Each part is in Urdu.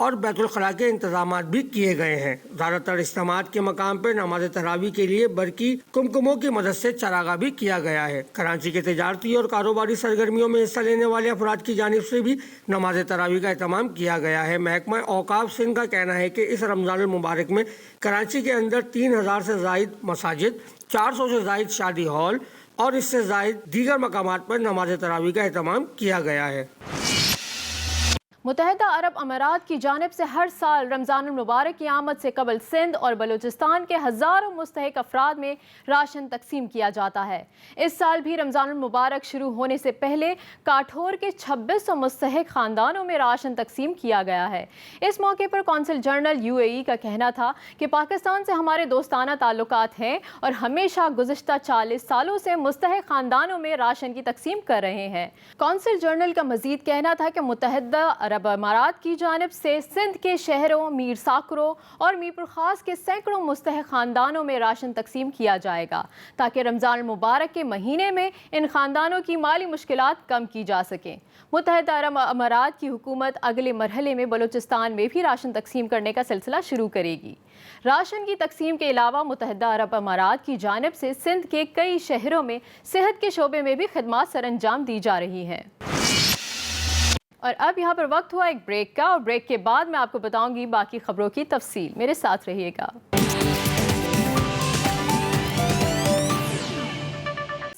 اور بیت الخلاء کے انتظامات بھی کیے گئے ہیں۔ زیادہ تر اجتماعات کے مقام پر نماز تراویح کے لیے برقی کمکموں کی مدد سے چراغاں بھی کیا گیا ہے۔ کراچی کے تجارتی اور کاروباری سرگرمیوں میں حصہ لینے والے افراد کی جانب سے بھی نماز تراویح کا اہتمام کیا گیا ہے۔ محکمہ اوقاف سندھ کا کہنا ہے کہ اس رمضان المبارک میں کراچی کے اندر 3000 سے زائد مساجد، 400 سے زائد شادی ہال اور اس سے زائد دیگر مقامات پر نماز تراویح کا اہتمام کیا گیا ہے۔ متحدہ عرب امارات کی جانب سے ہر سال رمضان المبارک کی آمد سے قبل سندھ اور بلوچستان کے ہزاروں مستحق افراد میں راشن تقسیم کیا جاتا ہے۔ اس سال بھی رمضان المبارک شروع ہونے سے پہلے کاٹھور کے 2600 مستحق خاندانوں میں راشن تقسیم کیا گیا ہے۔ اس موقع پر قونصل جنرل UAE کا کہنا تھا کہ پاکستان سے ہمارے دوستانہ تعلقات ہیں اور ہمیشہ گزشتہ 40 سالوں سے مستحق خاندانوں میں راشن کی تقسیم کر رہے ہیں۔ قونصل جنرل کا مزید کہنا تھا کہ متحدہ عرب امارات کی جانب سے سندھ کے شہروں میر ساکرو اور میرپور خاص کے سینکڑوں مستحق خاندانوں میں راشن تقسیم کیا جائے گا تاکہ رمضان المبارک کے مہینے میں ان خاندانوں کی مالی مشکلات کم کی جا سکیں۔ متحدہ عرب امارات کی حکومت اگلے مرحلے میں بلوچستان میں بھی راشن تقسیم کرنے کا سلسلہ شروع کرے گی۔ راشن کی تقسیم کے علاوہ متحدہ عرب امارات کی جانب سے سندھ کے کئی شہروں میں صحت کے شعبے میں بھی خدمات سر انجام دی جا رہی ہیں۔ اور اب یہاں پر وقت ہوا ایک بریک کا، اور بریک کے بعد میں آپ کو بتاؤں گی باقی خبروں کی تفصیل۔ میرے ساتھ رہیے گا۔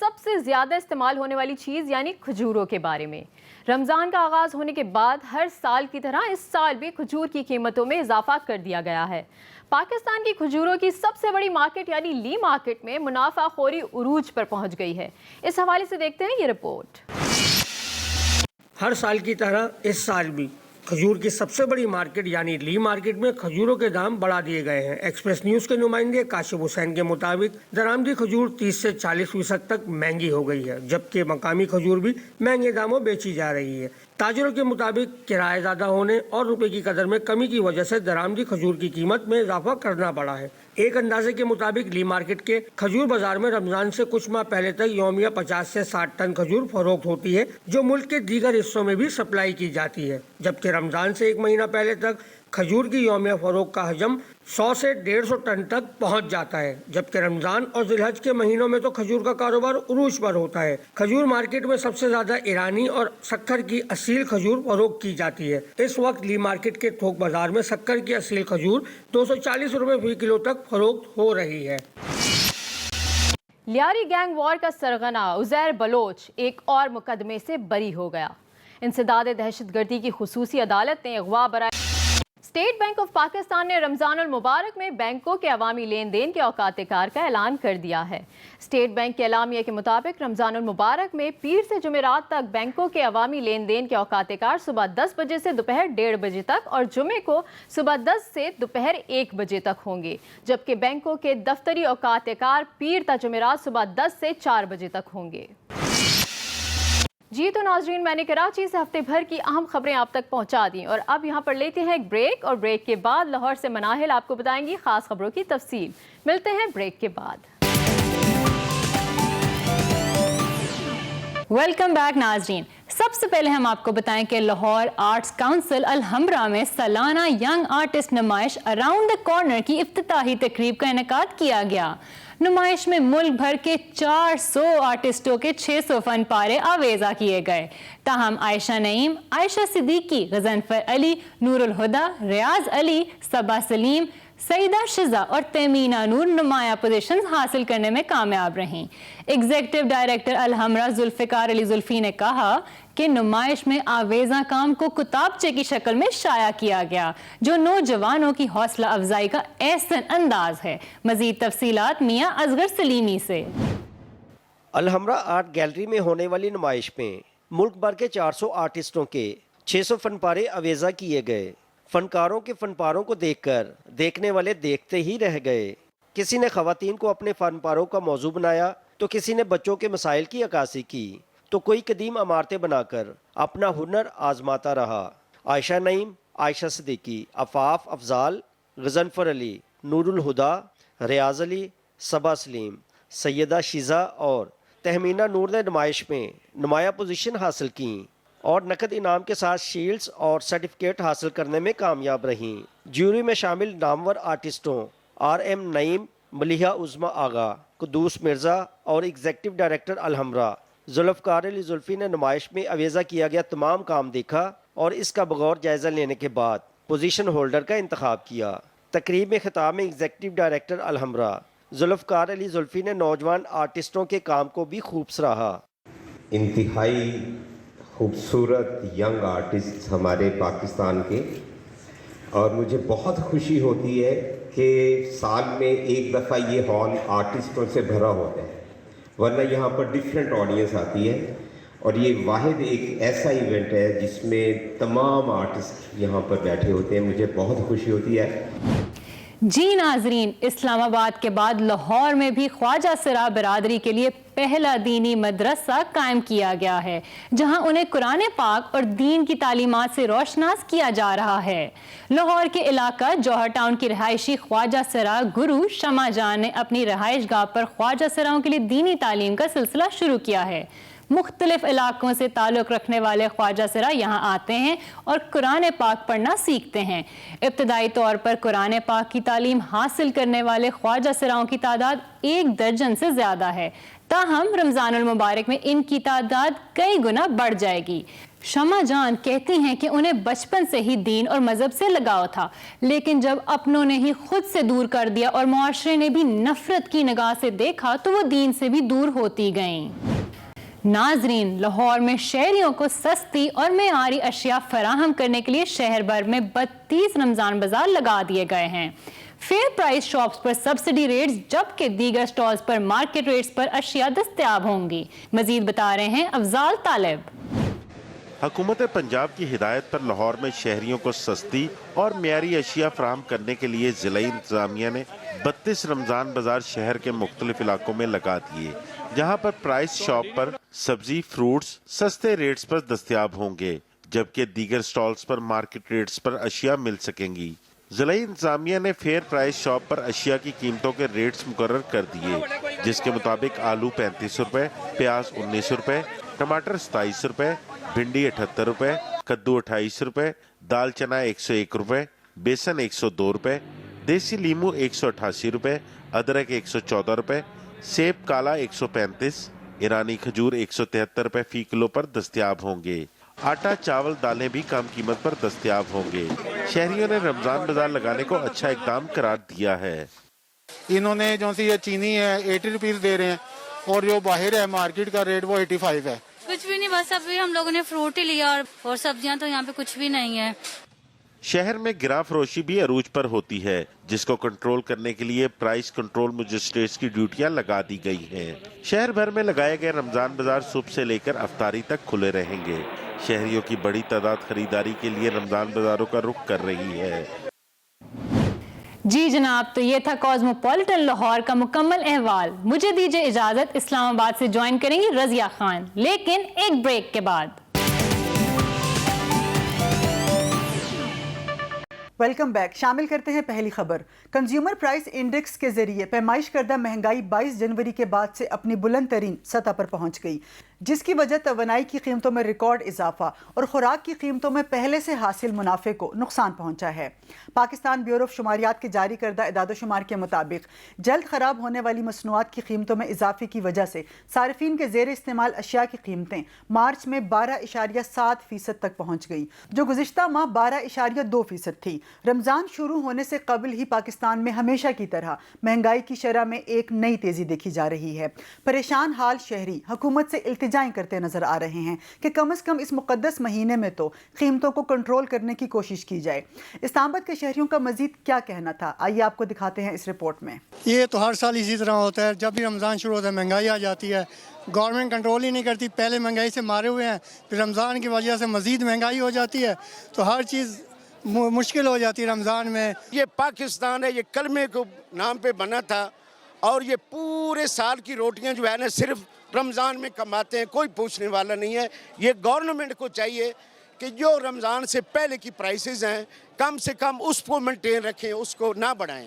سب سے زیادہ استعمال ہونے والی چیز یعنی کھجوروں کے بارے میں۔ رمضان کا آغاز ہونے کے بعد ہر سال کی طرح اس سال بھی کھجور کی قیمتوں میں اضافہ کر دیا گیا ہے۔ پاکستان کی کھجوروں کی سب سے بڑی مارکیٹ یعنی لی مارکیٹ میں منافع خوری عروج پر پہنچ گئی ہے۔ اس حوالے سے دیکھتے ہیں یہ رپورٹ۔ ہر سال کی طرح اس سال بھی کھجور کی سب سے بڑی مارکیٹ یعنی لی مارکیٹ میں کھجوروں کے دام بڑھا دیے گئے ہیں۔ ایکسپریس نیوز کے نمائندے کاشف حسین کے مطابق درآمدی کھجور 30 سے 40% تک مہنگی ہو گئی ہے، جبکہ مقامی کھجور بھی مہنگے داموں بیچی جا رہی ہے۔ تاجروں کے مطابق کرایہ زیادہ ہونے اور روپے کی قدر میں کمی کی وجہ سے درآمدی کھجور کی قیمت میں اضافہ کرنا پڑا ہے۔ ایک اندازے کے مطابق لی مارکیٹ کے کھجور بازار میں رمضان سے کچھ ماہ پہلے تک یومیہ 50 سے 60 ٹن کھجور فروخت ہوتی ہے، جو ملک کے دیگر حصوں میں بھی سپلائی کی جاتی ہے، جبکہ رمضان سے ایک مہینہ پہلے تک کھجور کی یومیہ فروخت کا حجم 100 سے 150 ٹن تک پہنچ جاتا ہے، جبکہ رمضان اور ذی الحج کے مہینوں میں تو کھجور کا کاروبار عروج پر ہوتا ہے۔ کھجور مارکیٹ میں سب سے زیادہ ایرانی اور سکر کی اصیل کھجور فروخت کی جاتی ہے۔ اس وقت لی مارکیٹ کے تھوک بازار میں سکر کی اصیل کھجور 240 روپے فی کلو تک فروخت ہو رہی ہے۔ لیاری گینگ وار کا سرغنہ عزیر بلوچ ایک اور مقدمے سے بری ہو گیا۔ انسداد دہشت گردی کی خصوصی عدالت نے اغوا برائے اسٹیٹ بینک آف پاکستان نے رمضان المبارک میں بینکوں کے عوامی لین دین کے اوقات کار کا اعلان کر دیا ہے۔ اسٹیٹ بینک کے اعلامیہ کے مطابق رمضان المبارک میں پیر سے جمعرات تک بینکوں کے عوامی لین دین کے اوقات کار صبح 10 بجے سے دوپہر 1:30 بجے تک اور جمعے کو صبح 10 سے دوپہر 1 بجے تک ہوں گے، جبکہ بینکوں کے دفتری اوقات کار پیر تا جمعرات صبح 10 سے 4 بجے تک ہوں گے۔ جی تو ناظرین، میں نے کراچی سے ہفتے بھر کی اہم خبریں آپ تک پہنچا دیں، اور اب یہاں پر لیتے ہیں ایک بریک، اور بریک کے بعد لاہور سے مناہل آپ کو بتائیں گی خاص خبروں کی تفصیل۔ ملتے ہیں بریک کے بعد۔ ویلکم بیک ناظرین، سب سے پہلے ہم آپ کو بتائیں کہ لاہور آرٹس کونسل الحمرا میں سالانہ ینگ آرٹسٹ نمائش اراؤنڈ دا کارنر کی افتتاحی تقریب کا انعقاد کیا گیا۔ نمائش میں ملک بھر کے 400 آرٹسٹوں کے 600 فن پارے آویزہ کیے گئے، تاہم عائشہ نعیم، عائشہ صدیقی، غضنفر علی، نور الہدا، ریاض علی، صبا سلیم، سعیدہ شزا اور تیمینہ نور نمایاں پوزیشنز حاصل کرنے میں کامیاب رہیں۔ ایگزیکٹو ڈائریکٹر الحمرا ذوالفقار علی زلفی نے کہا کہ نمائش میں آویزاں کام کو کتابچے کی شکل میں شائع کیا گیا، جو نوجوانوں کی حوصلہ افزائی کا احسن انداز ہے۔ مزید تفصیلات میاں اصغر سلیمی سے۔ الحمرا آرٹ گیلری میں ہونے والی نمائش میں ملک بھر کے 400 آرٹسٹوں کے 600 فن پارے آویزہ کیے گئے۔ فنکاروں کے فن پاروں کو دیکھ کر دیکھنے والے دیکھتے ہی رہ گئے۔ کسی نے خواتین کو اپنے فن پاروں کا موضوع بنایا، تو کسی نے بچوں کے مسائل کی عکاسی کی، تو کوئی قدیم عمارتیں بنا کر اپنا ہنر آزماتا رہا۔ عائشہ نعیم، عائشہ صدیقی، عفاف افضال، غضنفر علی، نور الہدا، ریاض علی، صبا سلیم، سیدہ شیزہ اور تہمینہ نور نے نمائش میں نمایاں پوزیشن حاصل کیں۔ اور نقد انعام کے ساتھ شیلڈز اور سرٹیفکیٹ حاصل کرنے میں کامیاب رہیں۔ جیوری میں شامل نامور آرٹسٹوں RM نعیم، ملیحہ عظمیٰ آغا، قدوس مرزا اور ایگزیکٹو ڈائریکٹر الحمرا ذوالفقار علی زلفی نے نمائش میں اویزہ کیا گیا تمام کام دیکھا اور اس کا بغور جائزہ لینے کے بعد پوزیشن ہولڈر کا انتخاب کیا۔ تقریب میں خطاب میں ایگزیکٹو ڈائریکٹر الحمرا ذوالفقار علی زلفی نے نوجوان آرٹسٹوں کے کام کو بھی خوب سراہا۔ انتہائی خوبصورت ینگ آرٹسٹ ہمارے پاکستان کے، اور مجھے بہت خوشی ہوتی ہے کہ سال میں ایک دفعہ یہ ہال آرٹسٹوں سے بھرا ہوتا ہے، ورنہ یہاں پر ڈیفرنٹ آڈینس آتی ہے، اور یہ واحد ایک ایسا ایونٹ ہے جس میں تمام آرٹسٹ یہاں پر بیٹھے ہوتے ہیں۔ مجھے بہت خوشی ہوتی ہے۔ جی ناظرین، اسلام آباد کے بعد لاہور میں بھی خواجہ سرا برادری کے لیے پہلا دینی مدرسہ قائم کیا گیا ہے، جہاں انہیں قرآن پاک اور دین کی تعلیمات سے روشناس کیا جا رہا ہے۔ لاہور کے علاقہ جوہر ٹاؤن کی رہائشی خواجہ سرا گرو شمع جان نے اپنی رہائش گاہ پر خواجہ سراؤں کے لیے دینی تعلیم کا سلسلہ شروع کیا ہے۔ مختلف علاقوں سے تعلق رکھنے والے خواجہ سرا یہاں آتے ہیں اور قرآن پاک پڑھنا سیکھتے ہیں۔ ابتدائی طور پر قرآن پاک کی تعلیم حاصل کرنے والے خواجہ سراؤں کی تعداد 1 درجن سے زیادہ ہے، تاہم رمضان المبارک میں ان کی تعداد کئی گنا بڑھ جائے گی۔ شمع جان کہتی ہیں کہ انہیں بچپن سے ہی دین اور مذہب سے لگاؤ تھا، لیکن جب اپنوں نے ہی خود سے دور کر دیا اور معاشرے نے بھی نفرت کی نگاہ سے دیکھا تو وہ دین سے بھی دور ہوتی گئیں۔ ناظرین، لاہور میں شہریوں کو سستی اور معیاری اشیاء فراہم کرنے کے لیے شہر بھر میں 32 رمضان بازار لگا دیے گئے ہیں۔ فیئر پرائس شاپس پر سبسڈی ریٹس جبکہ دیگر سٹالز پر مارکیٹ ریٹس پر اشیاء دستیاب ہوں گی۔ مزید بتا رہے ہیں افضال طالب۔ حکومت پنجاب کی ہدایت پر لاہور میں شہریوں کو سستی اور معیاری اشیاء فراہم کرنے کے لیے ضلعی انتظامیہ نے 32 رمضان بازار شہر کے مختلف علاقوں میں لگا دیے، جہاں پر پرائس شاپ پر سبزی فروٹس سستے ریٹس پر دستیاب ہوں گے، جبکہ دیگر سٹالز پر مارکیٹ ریٹس پر اشیاء مل سکیں گی۔ ضلعی انتظامیہ نے فیئر پرائس شاپ پر اشیاء کی قیمتوں کے ریٹس مقرر کر دیے، جس کے مطابق آلو 35 روپے، پیاز 19 روپے، ٹماٹر 27 روپے، بھنڈی 78 روپے، کدو 28 روپے، دال چنا 101 روپے، بیسن 102 روپے، دیسی لیمو 188 روپے، ادرک 114 روپے، سیب کالا 135، ایرانی کھجور 173 روپے فی کلو پر دستیاب ہوں گے۔ آٹا چاول دالیں بھی کم قیمت پر دستیاب ہوں گے۔ شہریوں نے رمضان بازار لگانے کو اچھا اقدام قرار دیا ہے۔ انہوں نے جو سی یہ چینی ہے 80 روپیز دے رہے ہیں، اور جو باہر ہے مارکیٹ کا ریٹ وہ 85 ہے۔ کچھ بھی نہیں، بس ابھی ہم لوگوں نے فروٹ ہی لیا اور سبزیاں تو یہاں پہ کچھ بھی نہیں ہے۔ شہر میں گراں فروشی بھی عروج پر ہوتی ہے، جس کو کنٹرول کرنے کے لیے پرائس کنٹرول مجسٹریٹس کی ڈیوٹیاں لگا دی گئی ہیں۔ شہر بھر میں لگائے گئے رمضان بازار صبح سے لے کر افطاری تک کھلے رہیں گے۔ شہریوں کی بڑی تعداد خریداری کے لیے رمضان بازاروں کا رخ کر رہی ہے۔ جی جناب، تو یہ تھا کاسموپولیٹن لاہور کا مکمل احوال۔ مجھے دیجیے اجازت، اسلام آباد سے جوائن کریں گی رضیہ خان، لیکن ایک بریک کے بعد۔ Welcome back. شامل کرتے ہیں پہلی خبر۔ کنزیومر پرائس انڈیکس کے ذریعے پیمائش کردہ مہنگائی 22 جنوری کے بعد سے اپنی بلند ترین سطح پر پہنچ گئی، جس کی وجہ توانائی کی قیمتوں میں ریکارڈ اضافہ اور خوراک کی قیمتوں میں پہلے سے حاصل منافع کو نقصان پہنچا ہے۔ پاکستان بیورو آف شماریات کے جاری کردہ اعداد و شمار کے مطابق جلد خراب ہونے والی مصنوعات کی قیمتوں میں اضافے کی وجہ سے صارفین کے زیر استعمال اشیاء کی قیمتیں مارچ میں 12.7% تک پہنچ گئی، جو گزشتہ ماہ 12.2% تھی۔ رمضان شروع ہونے سے قبل ہی پاکستان میں ہمیشہ کی طرح مہنگائی کی شرح میں ایک نئی تیزی دیکھی جا رہی ہے۔ پریشان حال شہری حکومت سے التجائیں کرتے نظر آ رہے ہیں کہ کم از کم اس مقدس مہینے میں تو قیمتوں کو کنٹرول کرنے کی کوشش کی جائے۔ اسلام آباد کے شہریوں کا مزید کیا کہنا تھا، آئیے آپ کو دکھاتے ہیں اس رپورٹ میں۔ یہ تو ہر سال اسی طرح ہوتا ہے، جب بھی رمضان شروع ہوتا ہے مہنگائی آ جاتی ہے، گورنمنٹ کنٹرول ہی نہیں کرتی۔ پہلے مہنگائی سے مارے ہوئے ہیں، پھر رمضان کی وجہ سے مزید مہنگائی ہو جاتی ہے، تو ہر چیز مشکل ہو جاتی ہے رمضان میں۔ یہ پاکستان ہے، یہ کلمے کو نام پہ بنا تھا، اور یہ پورے سال کی روٹیاں جو ہے نا صرف رمضان میں کماتے ہیں، کوئی پوچھنے والا نہیں ہے۔ یہ گورنمنٹ کو چاہیے کہ جو رمضان سے پہلے کی پرائسز ہیں کم سے کم اس کو مینٹین رکھیں، اس کو نہ بڑھائیں۔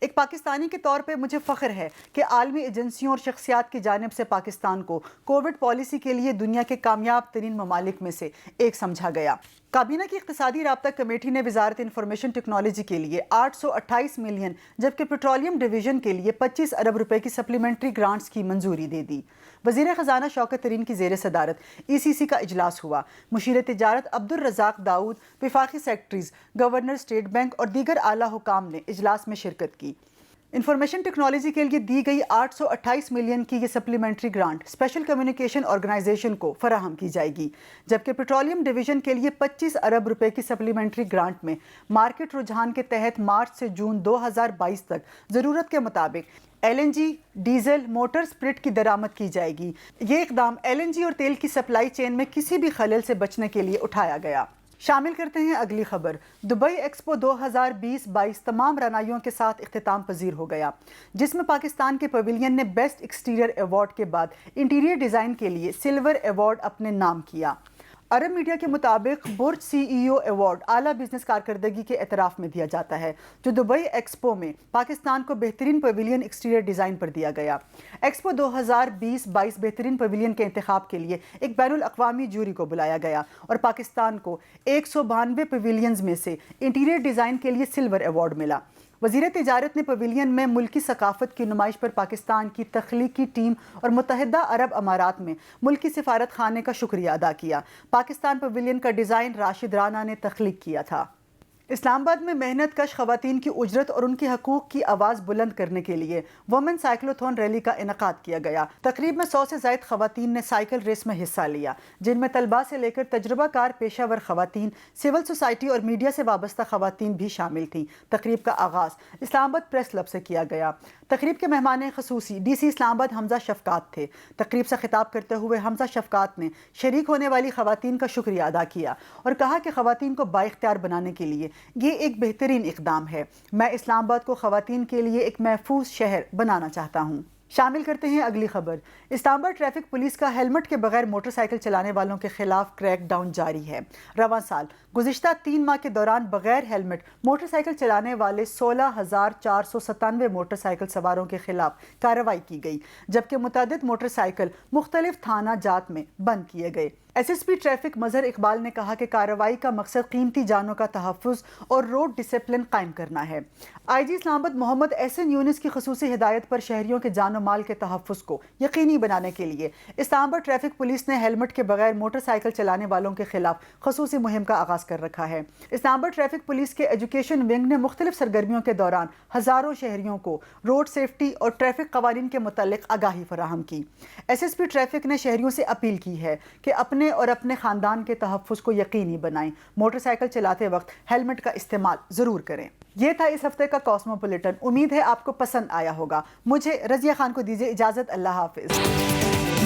ایک پاکستانی کے طور پہ مجھے فخر ہے کہ عالمی ایجنسیوں اور شخصیات کی جانب سے پاکستان کو کووڈ پالیسی کے لیے دنیا کے کامیاب ترین ممالک میں سے ایک سمجھا گیا۔ کابینہ کی اقتصادی رابطہ کمیٹی نے وزارت انفارمیشن ٹیکنالوجی کے لیے 828 ملین جبکہ پیٹرولیم ڈویژن کے لیے 25 ارب روپے کی سپلیمنٹری گرانٹس کی منظوری دے دی۔ وزیر خزانہ شوکت ترین کی زیر صدارت ECC کا اجلاس ہوا۔ مشیر تجارت عبدالرزاق داؤد، وفاقی سیکرٹریز، گورنر اسٹیٹ بینک اور دیگر اعلیٰ حکام نے اجلاس میں شرکت کی۔ انفارمیشن ٹیکنالوجی کے لیے دی گئی 828 ملین کی یہ supplementary grant special communication organisation کو فراہم کی جائے گی، جبکہ پیٹرولیم ڈویژن کے لیے 25 ارب روپے کی سپلیمنٹری گرانٹ میں مارکیٹ رجحان کے تحت مارچ سے جون 2022 تک ضرورت کے مطابق LNG، ڈیزل، موٹر اسپرٹ کی درآمد کی جائے گی۔ یہ اقدام LNG اور تیل کی سپلائی چین میں کسی بھی خلل سے بچنے کے لیے اٹھایا گیا۔ شامل کرتے ہیں اگلی خبر۔ دبئی ایکسپو 2020-22 تمام رعنائیوں کے ساتھ اختتام پذیر ہو گیا، جس میں پاکستان کے پویلین نے بیسٹ ایکسٹیریئر ایوارڈ کے بعد انٹیریئر ڈیزائن کے لیے سلور ایوارڈ اپنے نام کیا۔ عرب میڈیا کے مطابق برج CEO ایوارڈ اعلیٰ بزنس کارکردگی کے اعتراف میں دیا جاتا ہے، جو دبئی ایکسپو میں پاکستان کو بہترین پویلین ایکسٹیریئر ڈیزائن پر دیا گیا۔ ایکسپو 2020-22 بہترین پویلین کے انتخاب کے لیے ایک بین الاقوامی جوری کو بلایا گیا اور پاکستان کو 192 پویلینز میں سے انٹیریئر ڈیزائن کے لیے سلور ایوارڈ ملا۔ وزیر تجارت نے پویلین میں ملکی ثقافت کی نمائش پر پاکستان کی تخلیقی ٹیم اور متحدہ عرب امارات میں ملکی سفارت خانے کا شکریہ ادا کیا۔ پاکستان پویلین کا ڈیزائن راشد رانا نے تخلیق کیا تھا۔ اسلام آباد میں محنت کش خواتین کی اجرت اور ان کے حقوق کی آواز بلند کرنے کے لیے وومن سائیکلوتھون ریلی کا انعقاد کیا گیا۔ تقریب میں 100 سے زائد خواتین نے سائیکل ریس میں حصہ لیا، جن میں طلباء سے لے کر تجربہ کار پیشہ ور خواتین، سول سوسائٹی اور میڈیا سے وابستہ خواتین بھی شامل تھیں۔ تقریب کا آغاز اسلام آباد پریس کلب سے کیا گیا۔ تقریب کے مہمان خصوصی DC اسلام آباد حمزہ شفقات تھے۔ تقریب سے خطاب کرتے ہوئے حمزہ شفقات نے شریک ہونے والی خواتین کا شکریہ ادا کیا اور کہا کہ خواتین کو بااختیار بنانے کے لیے یہ ایک بہترین اقدام ہے۔ میں اسلام آباد کو خواتین کے لیے ایک محفوظ شہر بنانا چاہتا ہوں۔ شامل کرتے ہیں اگلی خبر۔ اسلام آباد ٹریفک پولیس کا ہیلمٹ کے بغیر موٹر سائیکل چلانے والوں کے خلاف کریک ڈاؤن جاری ہے۔ رواں سال گزشتہ 3 ماہ کے دوران بغیر ہیلمٹ موٹر سائیکل چلانے والے 16,497 موٹر سائیکل سواروں کے خلاف کارروائی کی گئی، جبکہ متعدد موٹر سائیکل مختلف تھانہ جات میں بند کیے گئے۔ SSP ٹریفک مظہر اقبال نے کہا کہ کارروائی کا مقصد قیمتی جانوں کا تحفظ اور روڈ ڈسپلن قائم کرنا ہے۔ IG اسلام آباد محمد احسن یونس کی خصوصی ہدایت پر شہریوں کے جان و مال کے تحفظ کو یقینی بنانے کے لیے اسلام آباد ٹریفک پولیس نے ہیلمٹ کے بغیر موٹر سائیکل چلانے والوں کے خلاف خصوصی مہم کا آغاز کر رکھا ہے۔ اسلام آباد ٹریفک پولیس کے ایجوکیشن ونگ نے مختلف سرگرمیوں کے دوران ہزاروں شہریوں کو روڈ سیفٹی اور ٹریفک قوانین کے متعلق آگاہی فراہم کی۔ SSP ٹریفک نے شہریوں سے اپیل کی ہے کہ اپنے اور اپنے خاندان کے تحفظ کو یقینی بنائیں، موٹر سائیکل چلاتے وقت ہیلمٹ کا استعمال ضرور کریں۔ یہ تھا اس ہفتے کا کاسموپولیٹن۔ امید ہے آپ کو پسند آیا ہوگا۔ مجھے رضیہ خان کو دیجیے اجازت۔ اللہ حافظ۔